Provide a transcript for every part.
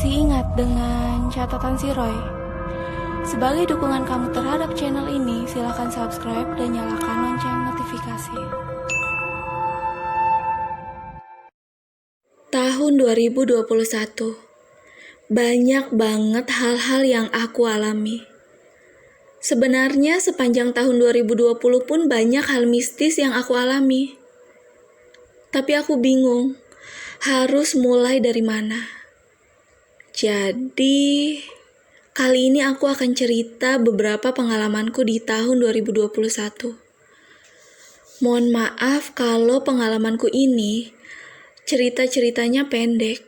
Masih ingat dengan catatan si Roy? Sebagai dukungan kamu terhadap channel ini, silakan subscribe dan nyalakan lonceng notifikasi. Tahun 2021, banyak banget hal-hal yang aku alami. Sebenarnya sepanjang tahun 2020 pun banyak hal mistis yang aku alami. Tapi aku bingung, harus mulai dari mana. Jadi, kali ini aku akan cerita beberapa pengalamanku di tahun 2021. Mohon maaf kalau pengalamanku ini cerita-ceritanya pendek.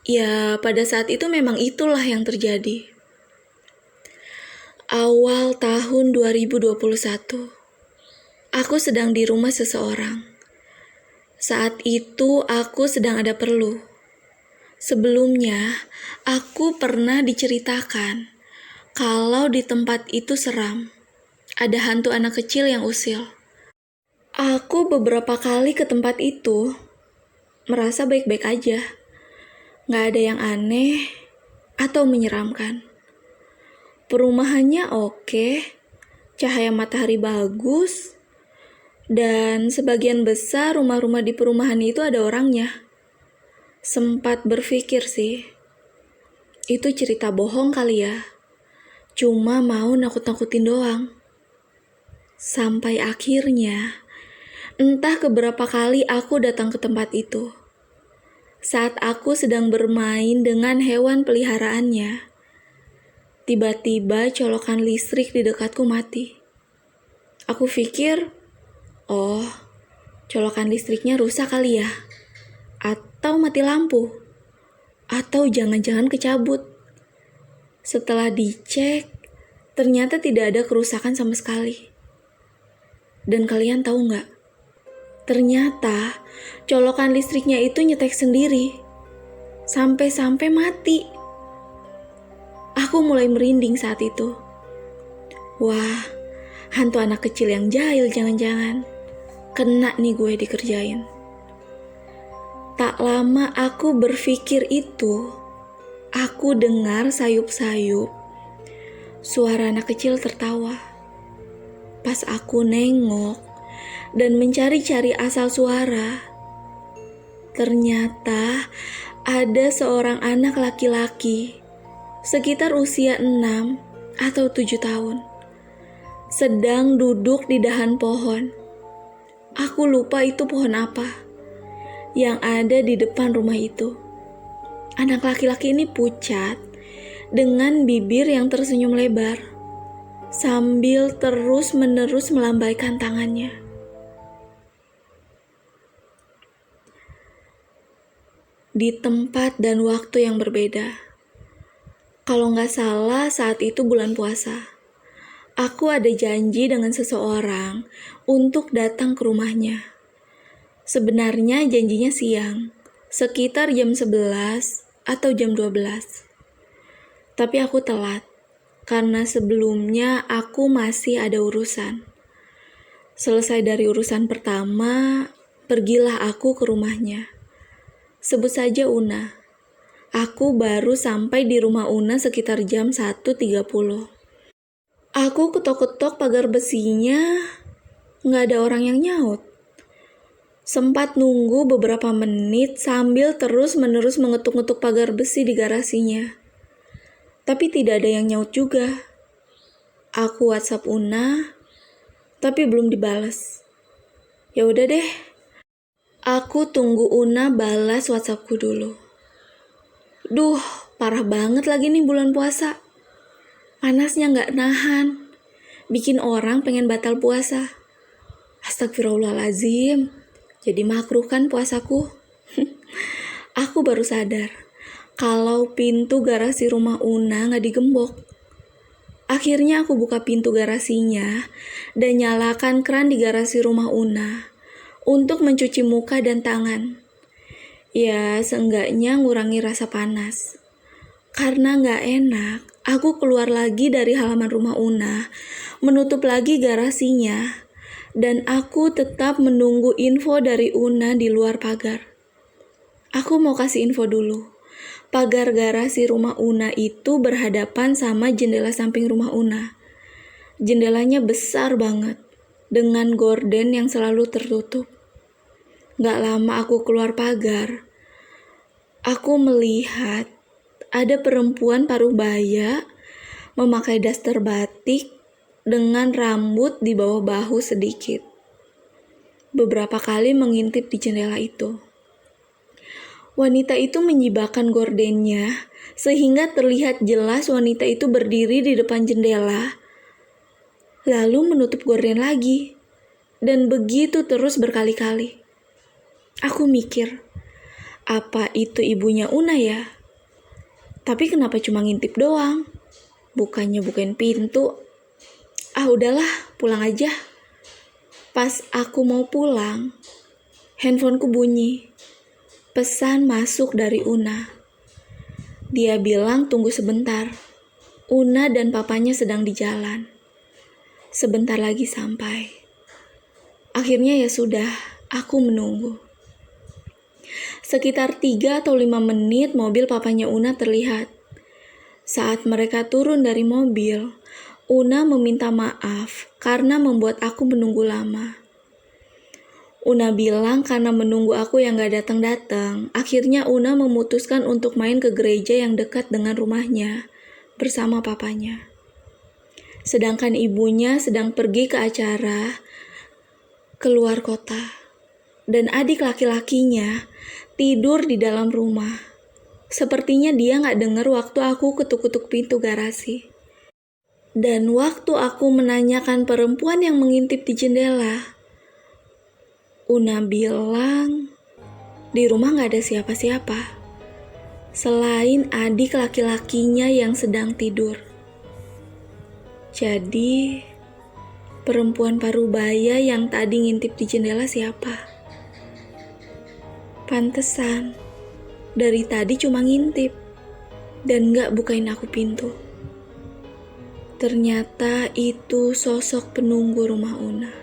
Ya, pada saat itu memang itulah yang terjadi. Awal tahun 2021, aku sedang di rumah seseorang. Saat itu aku sedang ada perlu. Sebelumnya, aku pernah diceritakan kalau di tempat itu seram. Ada hantu anak kecil yang usil. Aku beberapa kali ke tempat itu, merasa baik-baik aja. Nggak ada yang aneh atau menyeramkan. Perumahannya oke, cahaya matahari bagus, dan sebagian besar rumah-rumah di perumahan itu ada orangnya. Sempat berpikir sih, itu cerita bohong kali ya. Cuma mau nakut-nakutin doang. Sampai akhirnya, entah keberapa kali aku datang ke tempat itu. Saat aku sedang bermain dengan hewan peliharaannya, tiba-tiba colokan listrik di dekatku mati. Aku pikir, oh, colokan listriknya rusak kali ya. Atau mati lampu, atau jangan-jangan kecabut. Setelah dicek, ternyata tidak ada kerusakan sama sekali. Dan kalian tahu nggak? Ternyata colokan listriknya itu nyetek sendiri, sampai-sampai mati. Aku mulai merinding saat itu. Wah, hantu anak kecil yang jahil jangan-jangan. Kena nih gue dikerjain. Tak lama aku berpikir itu, aku dengar sayup-sayup suara anak kecil tertawa. Pas aku nengok dan mencari-cari asal suara, ternyata ada seorang anak laki-laki sekitar usia 6 atau 7 tahun sedang duduk di dahan pohon. Aku lupa itu pohon apa yang ada di depan rumah itu. Anak laki-laki ini pucat dengan bibir yang tersenyum lebar sambil terus-menerus melambaikan tangannya. Di tempat dan waktu yang berbeda. Kalau nggak salah saat itu bulan puasa. Aku ada janji dengan seseorang untuk datang ke rumahnya. Sebenarnya janjinya siang, sekitar jam 11 atau jam 12. Tapi aku telat, karena sebelumnya aku masih ada urusan. Selesai dari urusan pertama, pergilah aku ke rumahnya. Sebut saja Una. Aku baru sampai di rumah Una sekitar jam 1.30. Aku ketok-ketok pagar besinya, nggak ada orang yang nyaut. Sempat nunggu beberapa menit sambil terus-menerus mengetuk-ngetuk pagar besi di garasinya. Tapi tidak ada yang nyaut juga. Aku WhatsApp Una, tapi belum dibalas. Ya udah deh. Aku tunggu Una balas WhatsAppku dulu. Duh, parah banget lagi nih bulan puasa. Panasnya nggak nahan. Bikin orang pengen batal puasa. Astagfirullahaladzim. Jadi makruh kan puasaku? Aku baru sadar kalau pintu garasi rumah Una gak digembok. Akhirnya aku buka pintu garasinya dan nyalakan keran di garasi rumah Una untuk mencuci muka dan tangan. Ya, seenggaknya ngurangi rasa panas. Karena gak enak, aku keluar lagi dari halaman rumah Una, menutup lagi garasinya, dan aku tetap menunggu info dari Una di luar pagar. Aku mau kasih info dulu. pagar garasi rumah Una itu berhadapan sama jendela samping rumah Una. Jendelanya besar banget, dengan gorden yang selalu tertutup. Gak lama aku keluar pagar, aku melihat ada perempuan paruh baya memakai daster batik dengan rambut di bawah bahu sedikit. Beberapa kali mengintip di jendela itu. Wanita itu menyibakkan gordennya sehingga terlihat jelas wanita itu berdiri di depan jendela, lalu menutup gorden lagi, dan begitu terus berkali-kali. Aku mikir, apa itu ibunya Una ya? Tapi kenapa cuma ngintip doang? Bukannya bukain pintu. Udahlah, pulang aja. Pas aku mau pulang, handphoneku bunyi. Pesan masuk dari Una. Dia bilang tunggu sebentar. Una dan papanya sedang di jalan. Sebentar lagi sampai. Akhirnya ya sudah, aku menunggu. Sekitar 3 atau 5 menit mobil papanya Una terlihat. Saat mereka turun dari mobil, Una meminta maaf karena membuat aku menunggu lama. Una bilang karena menunggu aku yang gak datang-datang, akhirnya Una memutuskan untuk main ke gereja yang dekat dengan rumahnya bersama papanya. Sedangkan ibunya sedang pergi ke acara keluar kota. Dan adik laki-lakinya tidur di dalam rumah. Sepertinya dia gak dengar waktu aku ketuk-ketuk pintu garasi. Dan waktu aku menanyakan perempuan yang mengintip di jendela, Una bilang di rumah gak ada siapa-siapa selain adik laki-lakinya yang sedang tidur. Jadi perempuan parubaya yang tadi ngintip di jendela siapa? Pantesan dari tadi cuma ngintip dan gak bukain aku pintu. Ternyata itu sosok penunggu rumah Una.